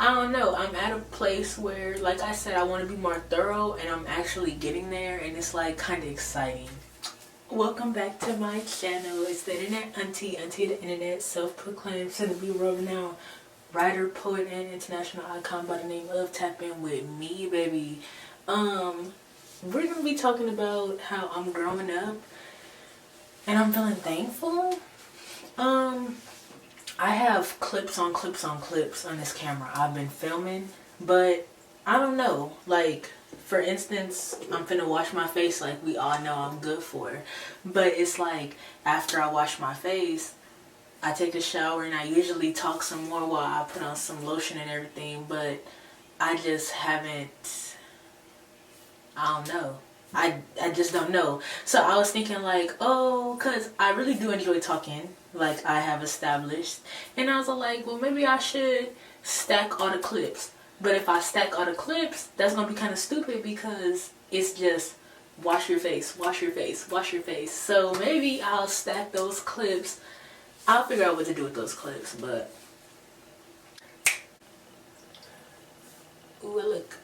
I don't know. I'm at a place where, like I said, I want to be more thorough, and I'm actually getting there, and it's like kind of exciting. Welcome back to my channel. It's the internet auntie, Aunty the internet, self-proclaimed, soon-to-be world-renowned writer, poet, and international icon by the name of Tap In With Me, baby. We're gonna be talking about how I'm growing up, and I'm feeling thankful. I have clips on clips on clips on this camera I've been filming, but I don't know, like, for instance, I'm finna wash my face like we all know I'm good for. But it's like, after I wash my face, I take a shower and I usually talk some more while I put on some lotion and everything, but I just haven't, I don't know. I just don't know. So I was thinking like, oh, because I really do enjoy talking, like I have established. And I was like, well, maybe I should stack all the clips. But if I stack all the clips, that's going to be kind of stupid because it's just wash your face, wash your face, wash your face. So maybe I'll stack those clips. I'll figure out what to do with those clips, but... Ooh, look.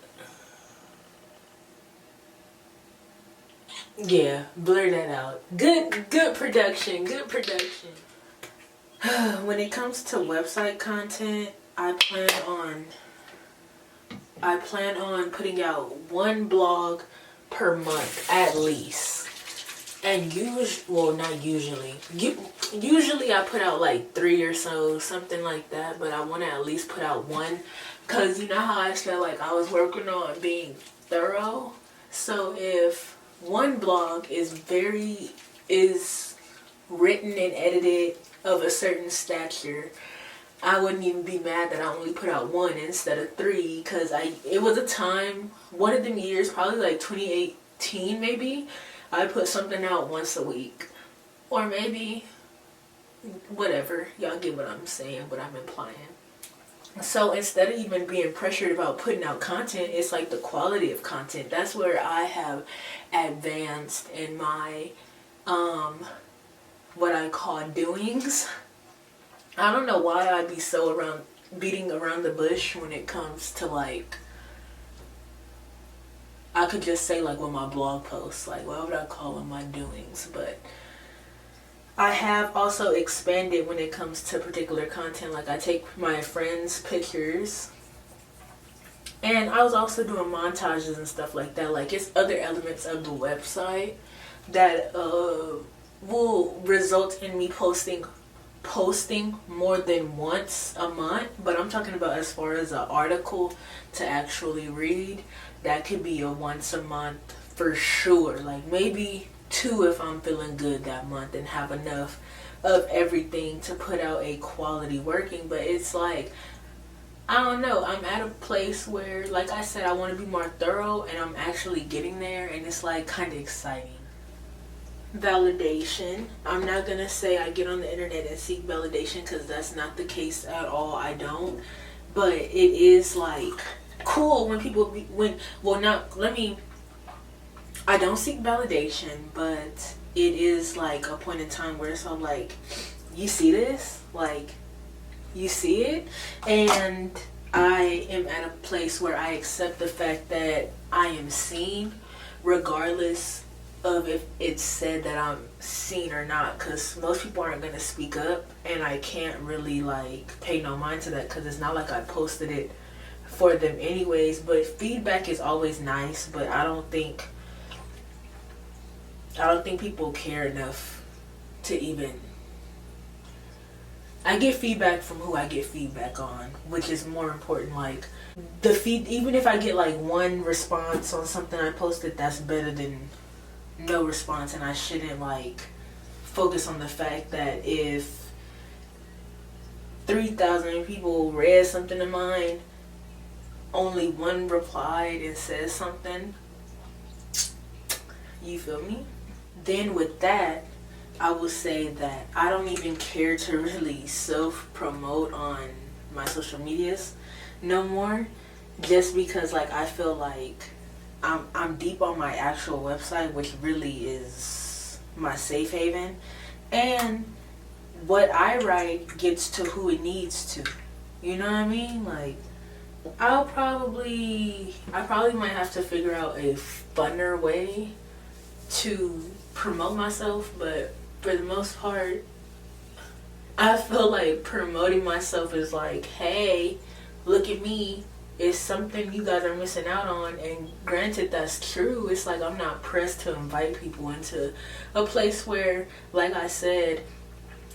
Yeah, blur that out. Good production, good production. When it comes to website content, I plan on putting out one blog per month at least. And not usually. Usually I put out like 3 or so, something like that, but I want to at least put out one, cuz you know how I felt like I was working on being thorough. So if one blog is written and edited of a certain stature, I wouldn't even be mad that I only put out one instead of 3, because it was a time, one of them years, probably like 2018 maybe, I put something out once a week, or maybe whatever, y'all get what I'm saying, what I'm implying. So instead of even being pressured about putting out content, it's like the quality of content. That's where I have advanced in my what I call doings. I don't know why I'd be so beating around the bush when it comes to, like, I could just say like with my blog posts, like why would I call them my doings? But I have also expanded when it comes to particular content. Like I take my friends' pictures, and I was also doing montages and stuff like that. Like it's other elements of the website that will result in me posting more than once a month. But I'm talking about as far as an article to actually read, that could be a once a month for sure. Like maybe 2 if I'm feeling good that month and have enough of everything to put out a quality working. But it's like, I don't know, I'm at a place where, like I said, I want to be more thorough, and I'm actually getting there, and it's like kind of exciting. Validation. I'm not gonna say I get on the internet and seek validation, because that's not the case at all. I don't. But it is like cool when people I don't seek validation, but it is like a point in time where it's all like, you see this? Like, you see it? And I am at a place where I accept the fact that I am seen, regardless of if it's said that I'm seen or not, because most people aren't going to speak up, and I can't really like pay no mind to that, because it's not like I posted it for them anyways. But feedback is always nice, but I don't think people care enough to even... I get feedback from who I get feedback on, which is more important. Like even if I get like one response on something I posted, that's better than no response. And I shouldn't like focus on the fact that if 3,000 people read something of mine, only one replied and says something. You feel me? Then with that, I will say that I don't even care to really self-promote on my social medias no more, just because like I feel like I'm deep on my actual website, which really is my safe haven, and what I write gets to who it needs to. You know what I mean? Like, I probably might have to figure out a funner way to promote myself, but for the most part, I feel like promoting myself is like, hey, look at me. It's something you guys are missing out on. And granted, that's true. It's like I'm not pressed to invite people into a place where, like I said,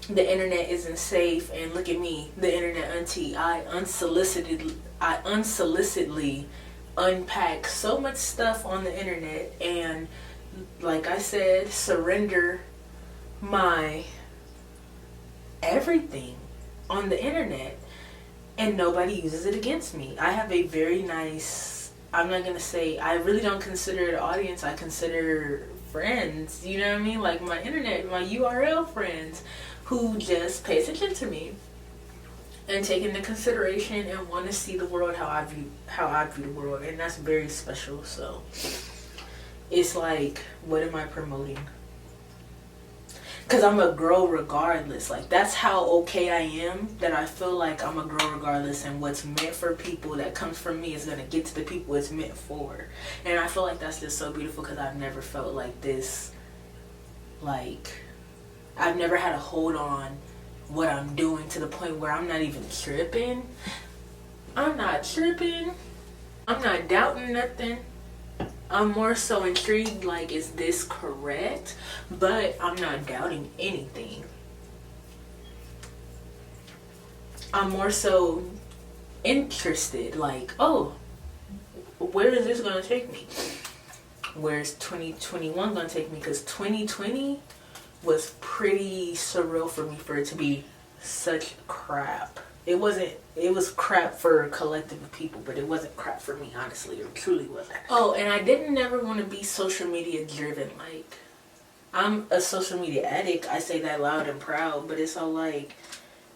the internet isn't safe. And look at me, the internet auntie. I unsolicitedly unpack so much stuff on the internet, and like I said, surrender my everything on the internet, and nobody uses it against me. I have a very nice, I'm not gonna say, I really don't consider it an audience, I consider friends, you know what I mean, like my internet, my URL friends who just pay attention to me and take into consideration and want to see the world how I view the world, and that's very special. So it's like, what am I promoting? Because I'm a grow regardless. Like, that's how okay I am, that I feel like I'm a grow regardless, and what's meant for people that comes from me is going to get to the people it's meant for. And I feel like that's just so beautiful, because I've never felt like this. Like, I've never had a hold on what I'm doing to the point where I'm not even tripping. I'm not tripping. I'm not doubting nothing. I'm more so intrigued, like, is this correct? But I'm not doubting anything. I'm more so interested, like, oh, where is this going to take me? Where's 2021 going to take me? Because 2020 was pretty surreal for me, for it to be such crap. It was crap for a collective of people, but it wasn't crap for me, honestly. It truly wasn't. Oh, and I didn't never want to be social media driven. Like, I'm a social media addict. I say that loud and proud, but it's all like,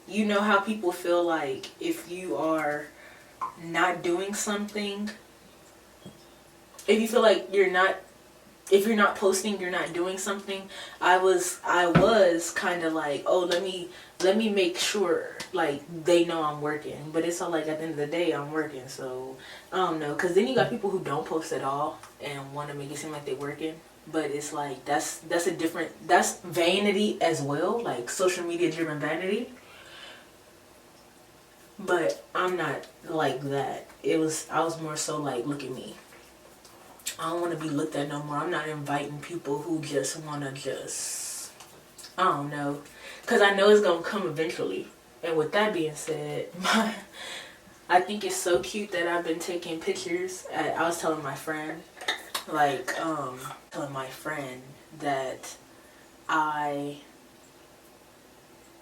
you know how people feel like if you are not doing something, if you feel like if you're not posting, you're not doing something. I was kind of like, oh, let me make sure, like, they know I'm working. But it's all like, at the end of the day, I'm working. So I don't know, because then you got people who don't post at all and want to make it seem like they're working. But it's like, that's vanity as well, like social media driven vanity. But I'm not like that. I was more so like, look at me. I don't want to be looked at no more. I'm not inviting people who just want to I don't know. Because I know it's going to come eventually. And with that being said, I think it's so cute that I've been taking pictures. I was telling my friend, like, that I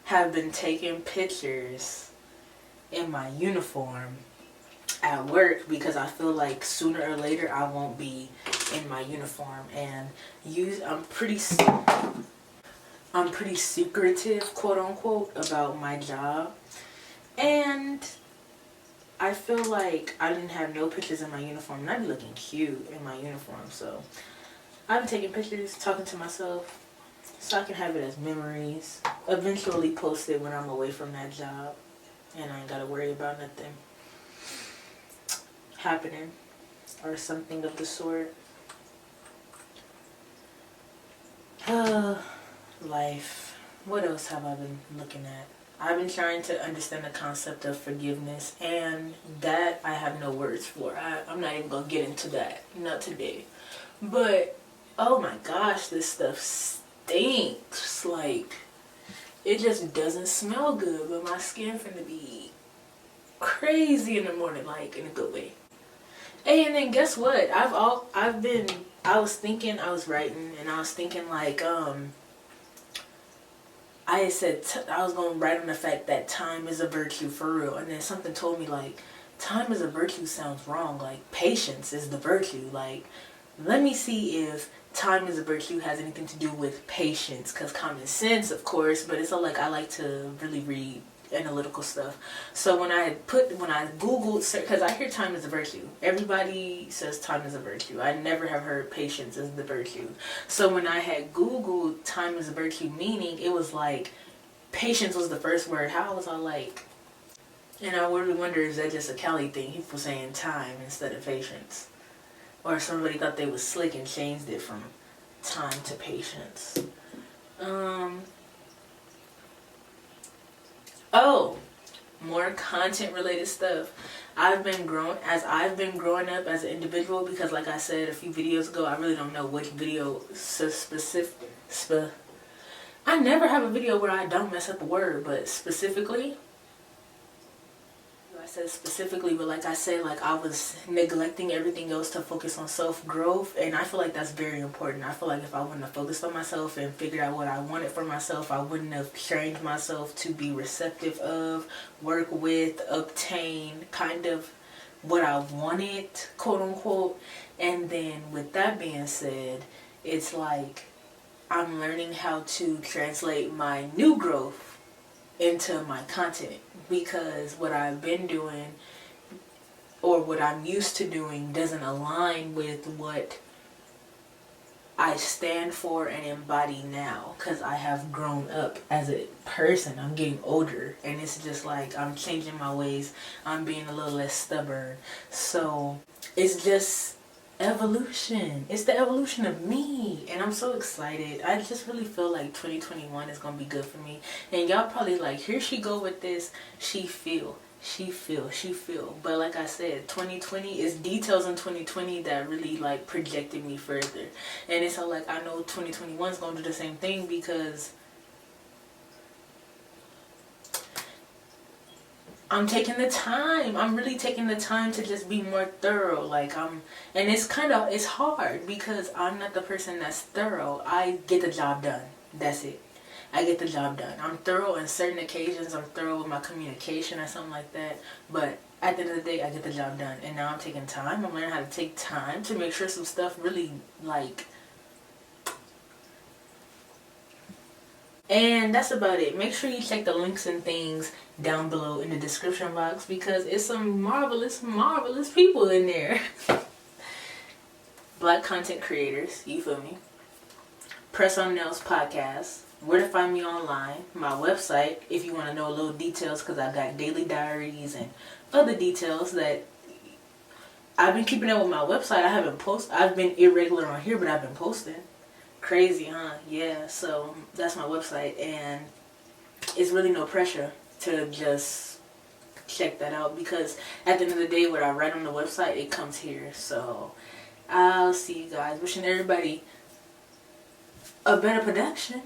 have been taking pictures in my uniform at work, because I feel like sooner or later I won't be in my uniform, and I'm pretty secretive, quote unquote, about my job, and I feel like I didn't have no pictures in my uniform, and I'd be looking cute in my uniform. So I've been taking pictures, talking to myself, so I can have it as memories, eventually post it when I'm away from that job, and I ain't gotta worry about nothing happening or something of the sort. Life. What else have I been looking at? I've been trying to understand the concept of forgiveness, and that I have no words for. I'm not even gonna get into that, not today. But oh my gosh, this stuff stinks. Like, it just doesn't smell good, but my skin finna be crazy in the morning, like, in a good way. Hey, and then guess what? I was writing, and I was thinking, like, I had said I was going to write on the fact that time is a virtue, for real. And then something told me, like, time is a virtue sounds wrong. Like, patience is the virtue. Like, let me see if time is a virtue has anything to do with patience. Because common sense, of course, but it's all like, I like to really read analytical stuff. So when I Googled, because I hear time is a virtue. Everybody says time is a virtue. I never have heard patience is the virtue. So when I had Googled time is a virtue meaning, it was like patience was the first word. How was I like, And I really wonder, is that just a Cali thing? People saying time instead of patience. Or somebody thought they was slick and changed it from time to patience. Oh, more content related stuff. I've been growing up as an individual, because like I said a few videos ago, I really don't know which video I never have a video where I don't mess up a word, but specifically, I said specifically, but like I said, like I was neglecting everything else to focus on self-growth, and I feel like that's very important. I feel like if I wouldn't have focused on myself and figured out what I wanted for myself, I wouldn't have trained myself to be receptive of, work with, obtain kind of what I wanted, quote unquote. And then with that being said, it's like I'm learning how to translate my new growth into my content, because what I've been doing or what I'm used to doing doesn't align with what I stand for and embody now, because I have grown up as a person. I'm getting older, and it's just like I'm changing my ways. I'm being a little less stubborn. So it's just evolution. It's the evolution of me, and I'm so excited. I just really feel like 2021 is gonna be good for me. And y'all probably like, here she go with this. She feel. But like I said, 2020 is details in 2020 that really like projected me further. And it's so like I know 2021 is gonna do the same thing, because I'm taking the time. I'm really taking the time to just be more thorough. Like and it's hard because I'm not the person that's thorough. I get the job done. That's it. I get the job done. I'm thorough on certain occasions. I'm thorough with my communication or something like that. But at the end of the day, I get the job done. And now I'm taking time. I'm learning how to take time to make sure some stuff really like. And that's about it. Make sure you check the links and things down below in the description box, because it's some marvelous people in there. Black content creators, you feel me? Press on Nails podcast. Where to find me online. My website, if you want to know little details, because I got daily diaries and other details that I've been keeping up with my website. I haven't posted. I've been irregular on here, but I've been posting. Crazy, huh? Yeah, so that's my website, and it's really no pressure to just check that out, because at the end of the day, what I write on the website, it comes here. So I'll see you guys. Wishing everybody a better production,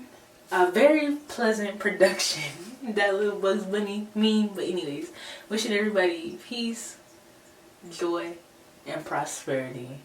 a very pleasant production. That little Bugs Bunny meme. But anyways, wishing everybody peace, joy, and prosperity.